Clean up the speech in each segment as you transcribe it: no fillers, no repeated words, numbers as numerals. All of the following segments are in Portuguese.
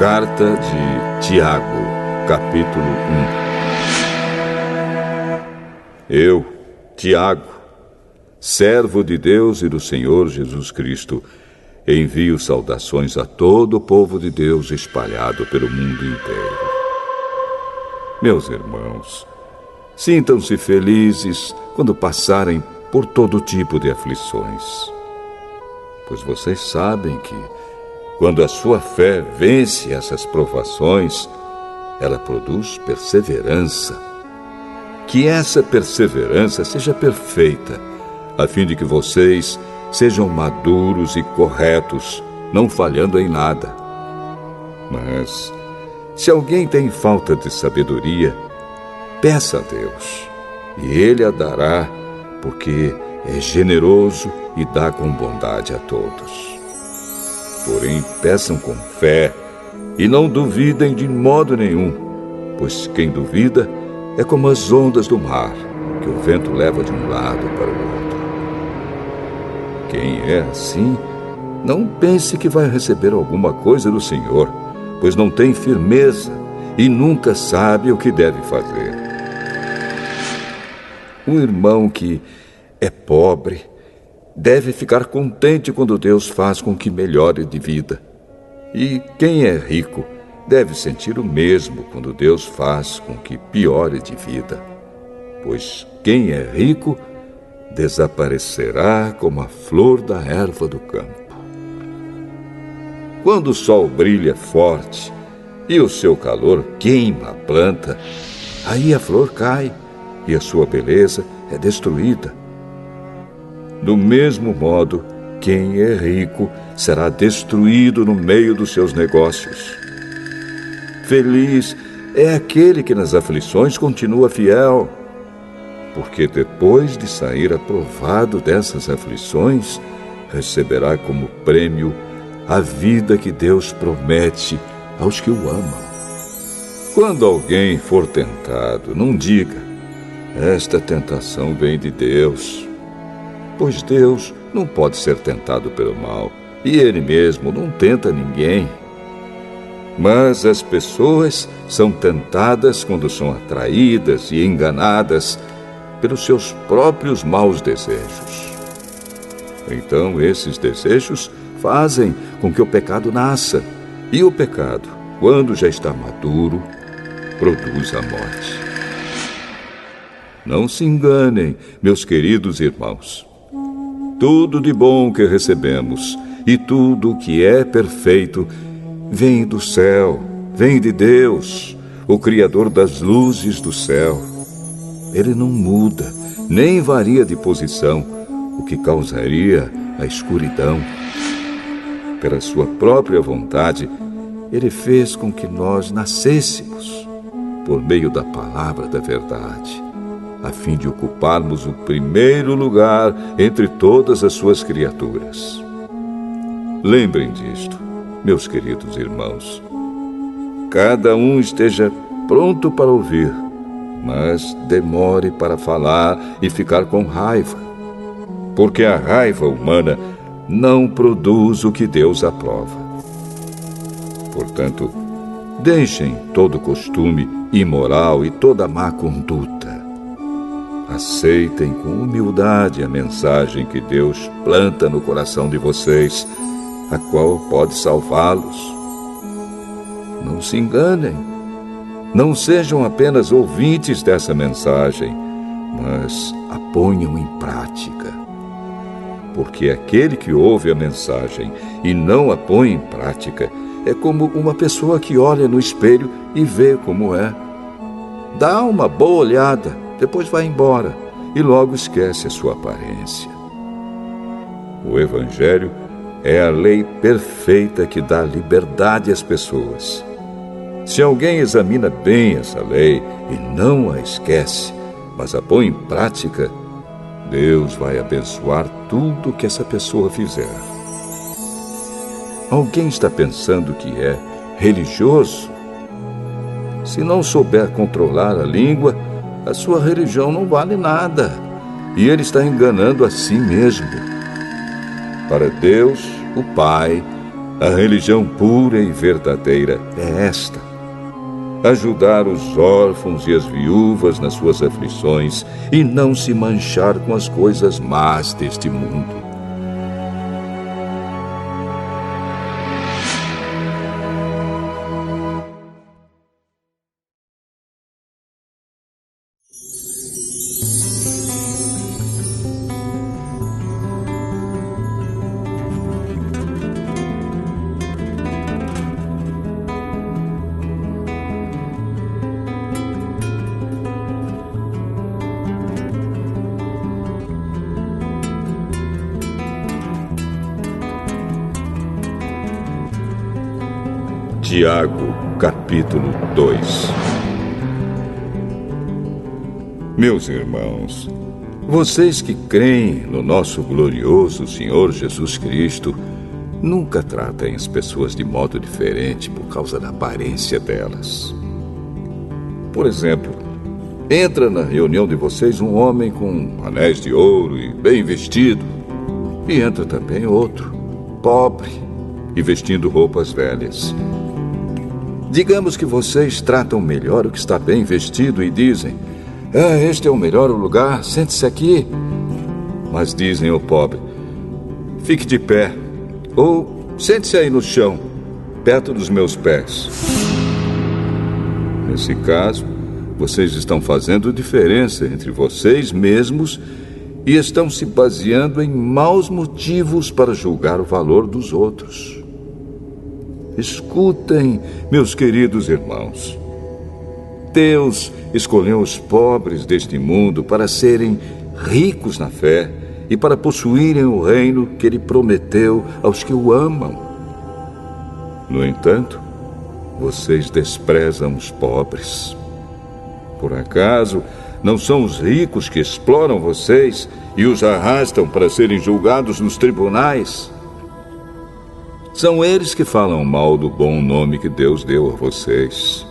Carta de Tiago, capítulo 1. Eu, Tiago, servo de Deus e do Senhor Jesus Cristo, envio saudações a todo o povo de Deus espalhado pelo mundo inteiro. Meus irmãos, sintam-se felizes quando passarem por todo tipo de aflições, pois vocês sabem que, quando a sua fé vence essas provações, ela produz perseverança. Que essa perseverança seja perfeita, a fim de que vocês sejam maduros e corretos, não falhando em nada. Mas, se alguém tem falta de sabedoria, peça a Deus, e Ele a dará, porque é generoso e dá com bondade a todos. Porém, peçam com fé e não duvidem de modo nenhum, pois quem duvida é como as ondas do mar, que o vento leva de um lado para o outro. Quem é assim, não pense que vai receber alguma coisa do Senhor, pois não tem firmeza e nunca sabe o que deve fazer. Um irmão que é pobre deve ficar contente quando Deus faz com que melhore de vida. E quem é rico deve sentir o mesmo quando Deus faz com que piore de vida. Pois quem é rico desaparecerá como a flor da erva do campo. Quando o sol brilha forte e o seu calor queima a planta, aí a flor cai e a sua beleza é destruída. Do mesmo modo, quem é rico será destruído no meio dos seus negócios. Feliz é aquele que nas aflições continua fiel, porque depois de sair aprovado dessas aflições, receberá como prêmio a vida que Deus promete aos que o amam. Quando alguém for tentado, não diga: esta tentação vem de Deus. Pois Deus não pode ser tentado pelo mal, e Ele mesmo não tenta ninguém. Mas as pessoas são tentadas quando são atraídas e enganadas pelos seus próprios maus desejos. Então esses desejos fazem com que o pecado nasça, e o pecado, quando já está maduro, produz a morte. Não se enganem, meus queridos irmãos. Tudo de bom que recebemos e tudo que é perfeito vem do céu, vem de Deus, o Criador das luzes do céu. Ele não muda, nem varia de posição, o que causaria a escuridão. Pela sua própria vontade, Ele fez com que nós nascêssemos por meio da palavra da verdade, a fim de ocuparmos o primeiro lugar entre todas as suas criaturas. Lembrem disto, meus queridos irmãos. Cada um esteja pronto para ouvir, mas demore para falar e ficar com raiva, porque a raiva humana não produz o que Deus aprova. Portanto, deixem todo costume imoral e toda má conduta. Aceitem com humildade a mensagem que Deus planta no coração de vocês, a qual pode salvá-los. Não se enganem. Não sejam apenas ouvintes dessa mensagem, mas a ponham em prática. Porque aquele que ouve a mensagem e não a põe em prática é como uma pessoa que olha no espelho e vê como é. Dá uma boa olhada, depois vai embora e logo esquece a sua aparência. O Evangelho é a lei perfeita que dá liberdade às pessoas. Se alguém examina bem essa lei e não a esquece, mas a põe em prática, Deus vai abençoar tudo que essa pessoa fizer. Alguém está pensando que é religioso? Se não souber controlar a língua, a sua religião não vale nada, e ele está enganando a si mesmo. Para Deus, o Pai, A religião pura e verdadeira é esta: ajudar os órfãos e as viúvas nas suas aflições e não se manchar com as coisas más deste mundo. Tiago, capítulo 2. Meus irmãos, vocês que creem no nosso glorioso Senhor Jesus Cristo, nunca tratem as pessoas de modo diferente por causa da aparência delas. Por exemplo, entra na reunião de vocês um homem com anéis de ouro e bem vestido, e entra também outro, pobre e vestindo roupas velhas. Digamos que vocês tratam melhor o que está bem vestido e dizem: este é o melhor lugar, sente-se aqui. Mas dizem ao pobre: fique de pé, ou sente-se aí no chão, perto dos meus pés. Nesse caso, vocês estão fazendo diferença entre vocês mesmos e estão se baseando em maus motivos para julgar o valor dos outros. Escutem, meus queridos irmãos. Deus escolheu os pobres deste mundo para serem ricos na fé e para possuírem o reino que Ele prometeu aos que o amam. No entanto, vocês desprezam os pobres. Por acaso, não são os ricos que exploram vocês e os arrastam para serem julgados nos tribunais? São eles que falam mal do bom nome que Deus deu a vocês.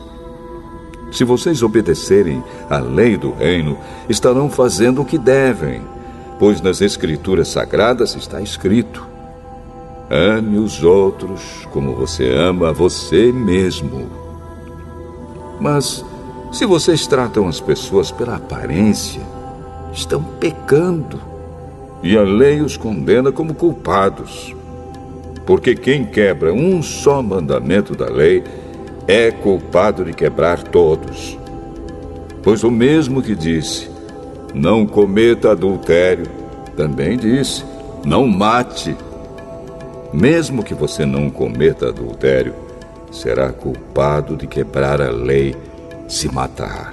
Se vocês obedecerem à lei do reino, estarão fazendo o que devem, pois nas Escrituras Sagradas está escrito: ame os outros como você ama a você mesmo. Mas, se vocês tratam as pessoas pela aparência, estão pecando, e a lei os condena como culpados. Porque quem quebra um só mandamento da lei é culpado de quebrar todos. Pois o mesmo que disse: não cometa adultério, também disse: não mate. Mesmo que você não cometa adultério, será culpado de quebrar a lei se matar.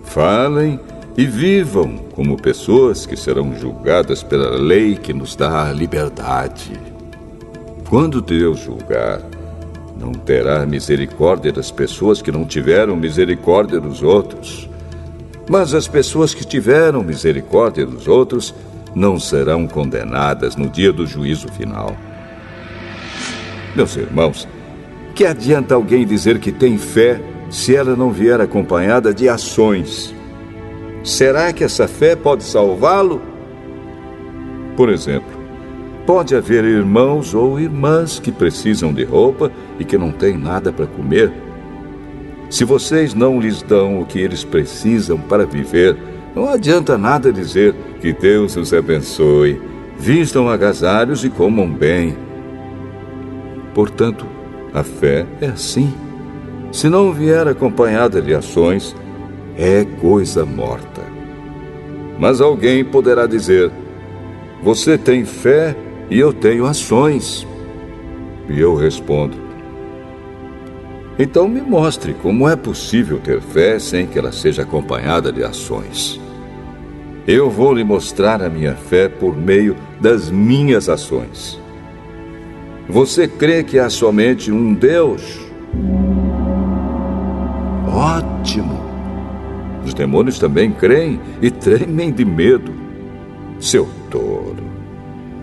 Falem e vivam como pessoas que serão julgadas pela lei que nos dá a liberdade. Quando Deus julgar, não terá misericórdia das pessoas que não tiveram misericórdia dos outros. Mas as pessoas que tiveram misericórdia dos outros não serão condenadas no dia do juízo final. Meus irmãos, que adianta alguém dizer que tem fé se ela não vier acompanhada de ações? Será que essa fé pode salvá-lo? Por exemplo, pode haver irmãos ou irmãs que precisam de roupa e que não têm nada para comer. Se vocês não lhes dão o que eles precisam para viver, não adianta nada dizer que Deus os abençoe, vistam agasalhos e comam bem. Portanto, a fé é assim. Se não vier acompanhada de ações, é coisa morta. Mas alguém poderá dizer: você tem fé e eu tenho ações. E eu respondo: então me mostre como é possível ter fé sem que ela seja acompanhada de ações. Eu vou lhe mostrar a minha fé por meio das minhas ações. Você crê que há somente um Deus? Ótimo! Os demônios também creem e tremem de medo. Seu tolo!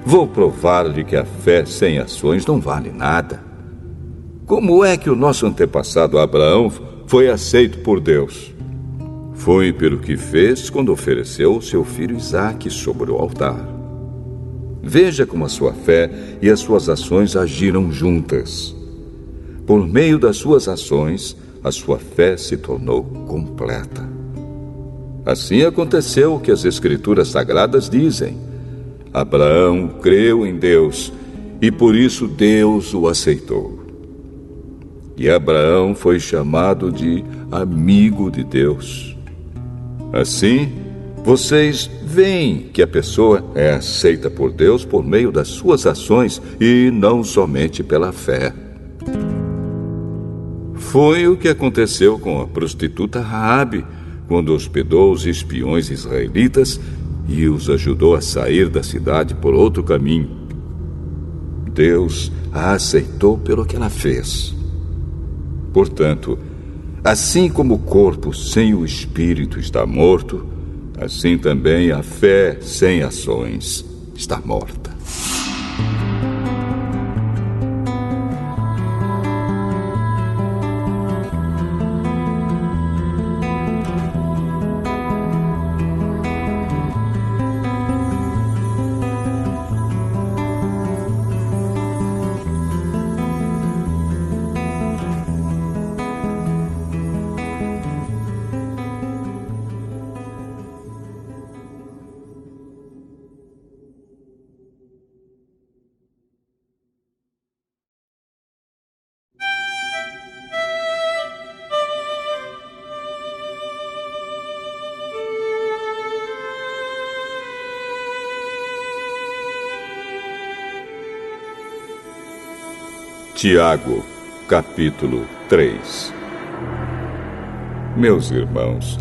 Vou provar-lhe que a fé sem ações não vale nada. Como é que o nosso antepassado Abraão foi aceito por Deus? Foi pelo que fez quando ofereceu seu filho Isaque sobre o altar. Veja como a sua fé e as suas ações agiram juntas. Por meio das suas ações, a sua fé se tornou completa. Assim aconteceu o que as Escrituras Sagradas dizem. Abraão creu em Deus e por isso Deus o aceitou. E Abraão foi chamado de amigo de Deus. Assim, vocês veem que a pessoa é aceita por Deus por meio das suas ações e não somente pela fé. Foi o que aconteceu com a prostituta Raabe, quando hospedou os espiões israelitas e os ajudou a sair da cidade por outro caminho. Deus a aceitou pelo que ela fez. Portanto, assim como o corpo sem o espírito está morto, assim também a fé sem ações está morta. Tiago, capítulo 3. Meus irmãos,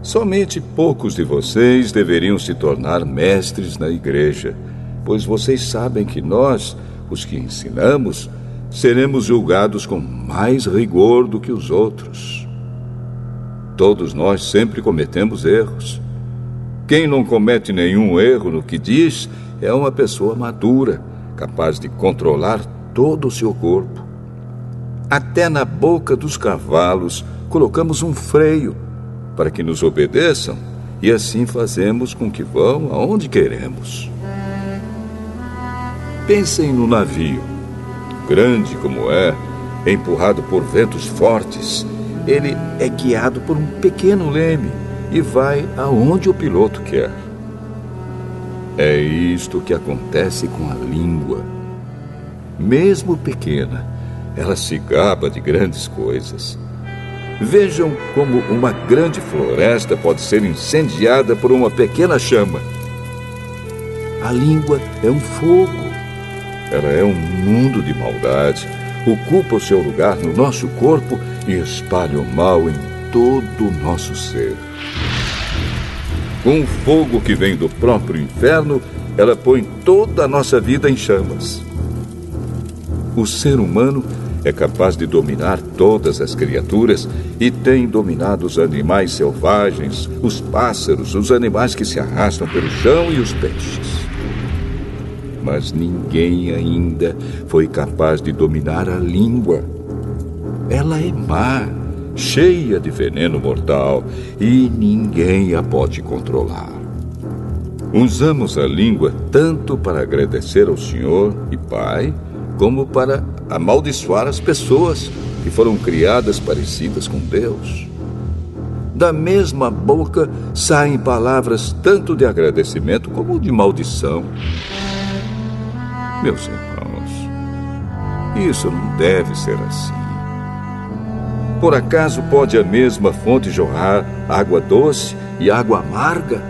somente poucos de vocês deveriam se tornar mestres na igreja, pois vocês sabem que nós, os que ensinamos, seremos julgados com mais rigor do que os outros. Todos nós sempre cometemos erros. Quem não comete nenhum erro no que diz é uma pessoa madura, capaz de controlar todo o seu corpo. Até na boca dos cavalos colocamos um freio para que nos obedeçam e assim fazemos com que vão aonde queremos. Pensem no navio. Grande como é, empurrado por ventos fortes, ele é guiado por um pequeno leme e vai aonde o piloto quer. É isto que acontece com a língua. Mesmo pequena, ela se gaba de grandes coisas. Vejam como uma grande floresta pode ser incendiada por uma pequena chama. A língua é um fogo. Ela é um mundo de maldade, ocupa o seu lugar no nosso corpo e espalha o mal em todo o nosso ser. Com o fogo que vem do próprio inferno, ela põe toda a nossa vida em chamas. O ser humano é capaz de dominar todas as criaturas e tem dominado os animais selvagens, os pássaros, os animais que se arrastam pelo chão e os peixes. Mas ninguém ainda foi capaz de dominar a língua. Ela é má, cheia de veneno mortal e ninguém a pode controlar. Usamos a língua tanto para agradecer ao Senhor e Pai, como para amaldiçoar as pessoas que foram criadas parecidas com Deus. Da mesma boca saem palavras tanto de agradecimento como de maldição. Meus irmãos, isso não deve ser assim. Por acaso pode a mesma fonte jorrar água doce e água amarga?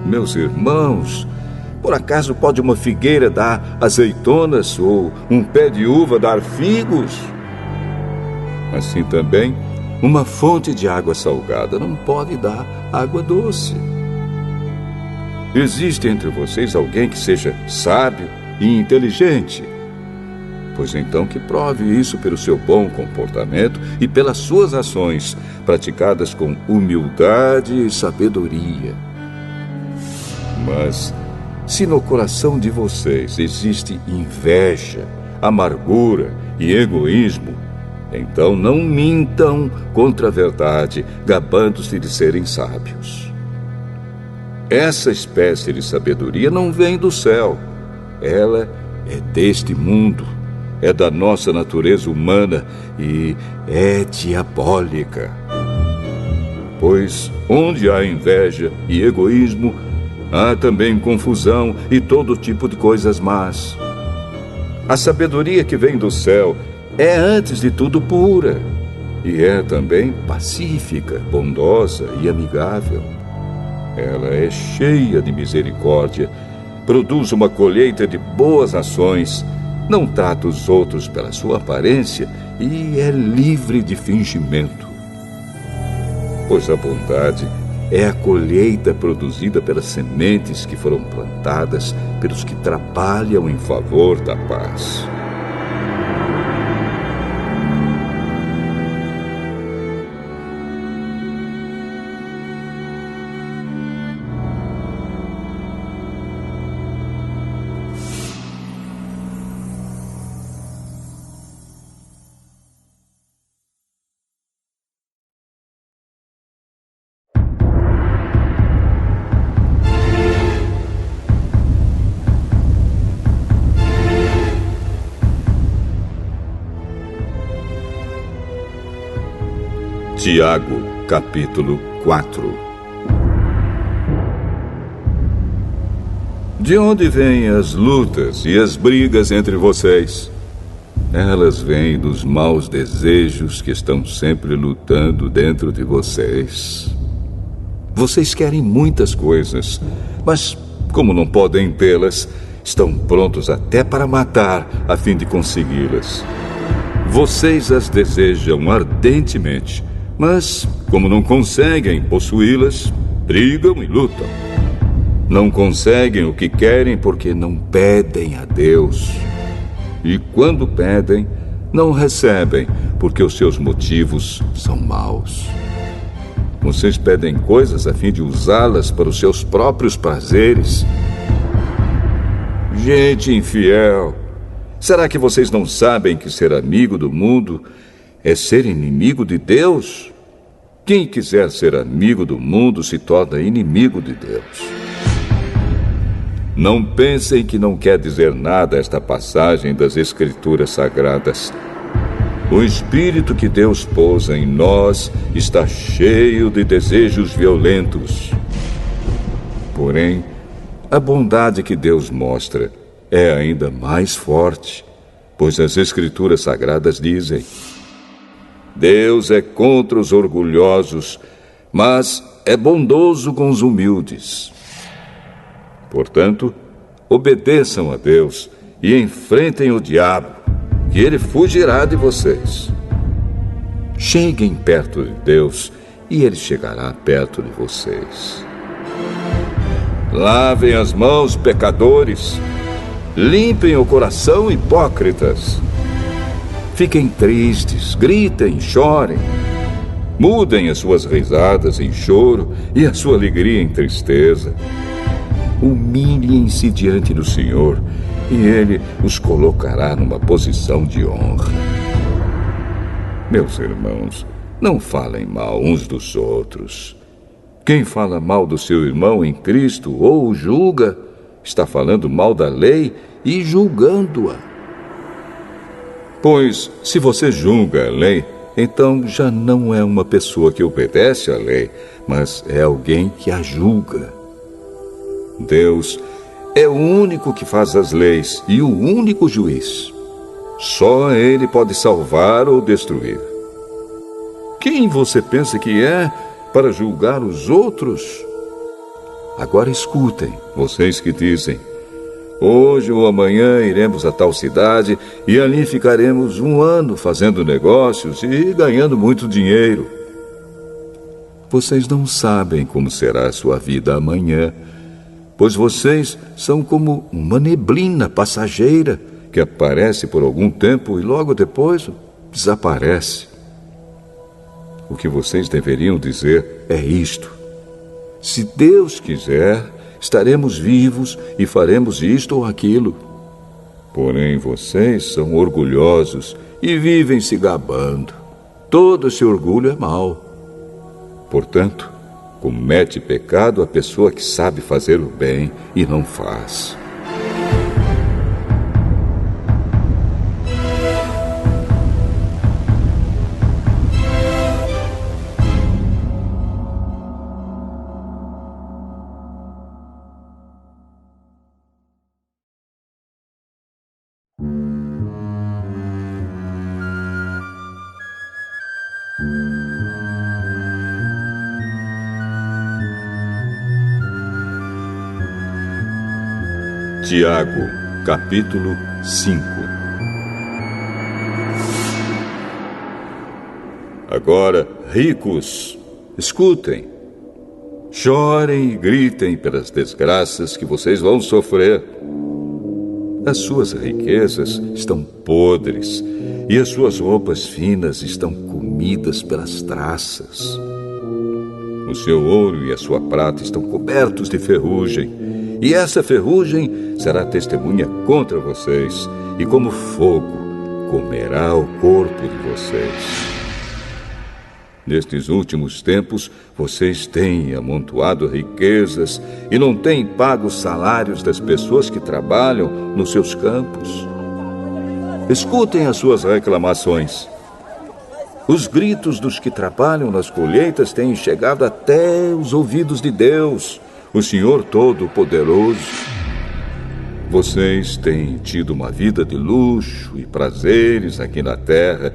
Meus irmãos, por acaso pode uma figueira dar azeitonas ou um pé de uva dar figos? Assim também, uma fonte de água salgada não pode dar água doce. Existe entre vocês alguém que seja sábio e inteligente? Pois então que prove isso pelo seu bom comportamento e pelas suas ações, praticadas com humildade e sabedoria. Mas se no coração de vocês existe inveja, amargura e egoísmo, então não mintam contra a verdade, gabando-se de serem sábios. Essa espécie de sabedoria não vem do céu, ela é deste mundo, é da nossa natureza humana e é diabólica. Pois onde há inveja e egoísmo, há também confusão e todo tipo de coisas más. A sabedoria que vem do céu é, antes de tudo, pura, e é também pacífica, bondosa e amigável. Ela é cheia de misericórdia, produz uma colheita de boas ações, não trata os outros pela sua aparência e é livre de fingimento. Pois a bondade é a colheita produzida pelas sementes que foram plantadas pelos que trabalham em favor da paz. Tiago, capítulo 4. De onde vêm as lutas e as brigas entre vocês? Elas vêm dos maus desejos que estão sempre lutando dentro de vocês. Vocês querem muitas coisas, mas como não podem tê-las, estão prontos até para matar a fim de consegui-las. Vocês as desejam ardentemente, mas, como não conseguem possuí-las, brigam e lutam. Não conseguem o que querem porque não pedem a Deus. E quando pedem, não recebem porque os seus motivos são maus. Vocês pedem coisas a fim de usá-las para os seus próprios prazeres. Gente infiel, será que vocês não sabem que ser amigo do mundo é ser inimigo de Deus? Quem quiser ser amigo do mundo se torna inimigo de Deus. Não pensem que não quer dizer nada esta passagem das Escrituras Sagradas. O Espírito que Deus pôs em nós está cheio de desejos violentos. Porém, a bondade que Deus mostra é ainda mais forte, pois as Escrituras Sagradas dizem: Deus é contra os orgulhosos, mas é bondoso com os humildes. Portanto, obedeçam a Deus e enfrentem o diabo, que ele fugirá de vocês. Cheguem perto de Deus e ele chegará perto de vocês. Lavem as mãos, pecadores. Limpem o coração, hipócritas. Fiquem tristes, gritem, chorem. Mudem as suas risadas em choro e a sua alegria em tristeza. Humilhem-se diante do Senhor e Ele os colocará numa posição de honra. Meus irmãos, não falem mal uns dos outros. Quem fala mal do seu irmão em Cristo ou o julga, está falando mal da lei e julgando-a. Pois, se você julga a lei, então já não é uma pessoa que obedece à lei, mas é alguém que a julga. Deus é o único que faz as leis e o único juiz. Só Ele pode salvar ou destruir. Quem você pensa que é para julgar os outros? Agora escutem, vocês que dizem: hoje ou amanhã iremos a tal cidade e ali ficaremos 1 ano fazendo negócios e ganhando muito dinheiro. Vocês não sabem como será a sua vida amanhã, pois vocês são como uma neblina passageira que aparece por algum tempo e logo depois desaparece. O que vocês deveriam dizer é isto: se Deus quiser, estaremos vivos e faremos isto ou aquilo. Porém, vocês são orgulhosos e vivem se gabando. Todo esse orgulho é mau. Portanto, comete pecado a pessoa que sabe fazer o bem e não faz. Tiago, capítulo 5. Agora, ricos, escutem. Chorem e gritem pelas desgraças que vocês vão sofrer. As suas riquezas estão podres e as suas roupas finas estão comidas pelas traças. O seu ouro e a sua prata estão cobertos de ferrugem, e essa ferrugem será testemunha contra vocês, e como fogo comerá o corpo de vocês. Nestes últimos tempos, vocês têm amontoado riquezas e não têm pago os salários das pessoas que trabalham nos seus campos. Escutem as suas reclamações. Os gritos dos que trabalham nas colheitas têm chegado até os ouvidos de Deus, o Senhor Todo-Poderoso. Vocês têm tido uma vida de luxo e prazeres aqui na terra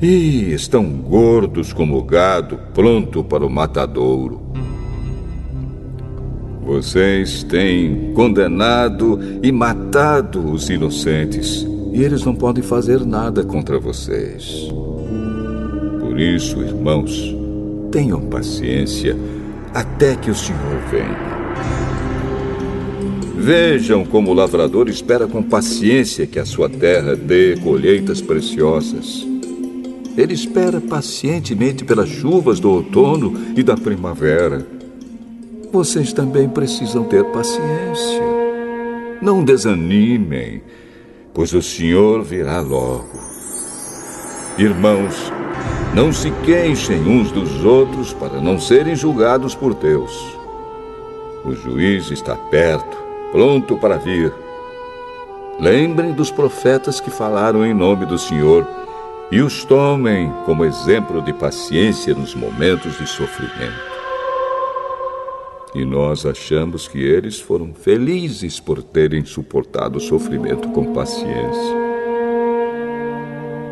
e estão gordos como gado, pronto para o matadouro. Vocês têm condenado e matado os inocentes, e eles não podem fazer nada contra vocês. Por isso, irmãos, tenham paciência até que o Senhor venha. Vejam como o lavrador espera com paciência que a sua terra dê colheitas preciosas. Ele espera pacientemente pelas chuvas do outono e da primavera. Vocês também precisam ter paciência. Não desanimem, pois o Senhor virá logo. Irmãos, não se queixem uns dos outros para não serem julgados por Deus. O juiz está perto, pronto para vir. Lembrem dos profetas que falaram em nome do Senhor e os tomem como exemplo de paciência nos momentos de sofrimento. E nós achamos que eles foram felizes por terem suportado o sofrimento com paciência.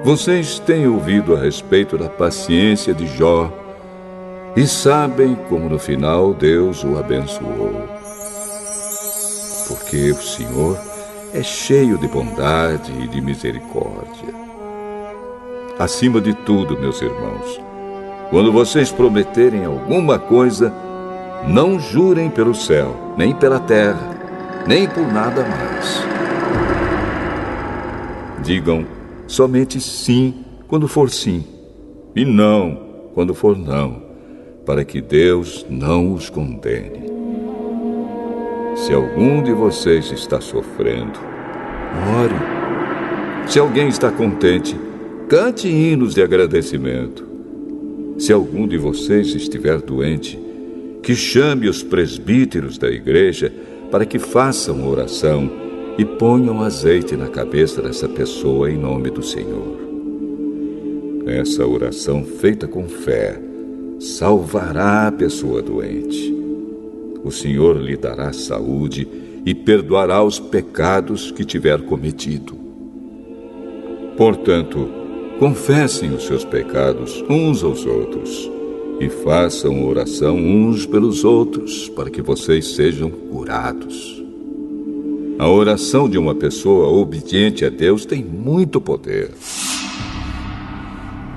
Vocês têm ouvido a respeito da paciência de Jó e sabem como no final Deus o abençoou. Porque o Senhor é cheio de bondade e de misericórdia. Acima de tudo, meus irmãos, quando vocês prometerem alguma coisa, não jurem pelo céu, nem pela terra, nem por nada mais. Digam somente sim quando for sim, e não quando for não, para que Deus não os condene. Se algum de vocês está sofrendo, ore. Se alguém está contente, cante hinos de agradecimento. Se algum de vocês estiver doente, que chame os presbíteros da igreja para que façam oração e ponham azeite na cabeça dessa pessoa em nome do Senhor. Essa oração feita com fé salvará a pessoa doente. O Senhor lhe dará saúde e perdoará os pecados que tiver cometido. Portanto, confessem os seus pecados uns aos outros e façam oração uns pelos outros para que vocês sejam curados. A oração de uma pessoa obediente a Deus tem muito poder.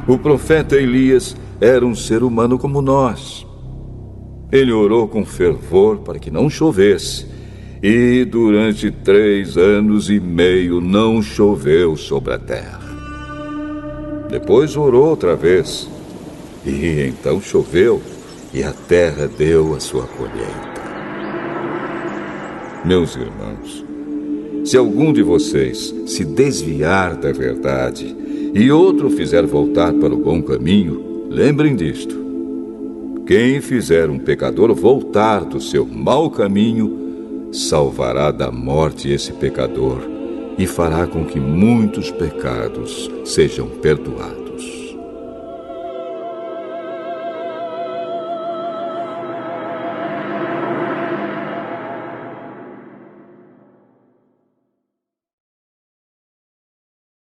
O profeta Elias era um ser humano como nós. Ele orou com fervor para que não chovesse, e durante 3 anos e meio não choveu sobre a terra. Depois orou outra vez, e então choveu, e a terra deu a sua colheita. Meus irmãos, se algum de vocês se desviar da verdade e outro fizer voltar para o bom caminho, lembrem disto. Quem fizer um pecador voltar do seu mau caminho, salvará da morte esse pecador e fará com que muitos pecados sejam perdoados.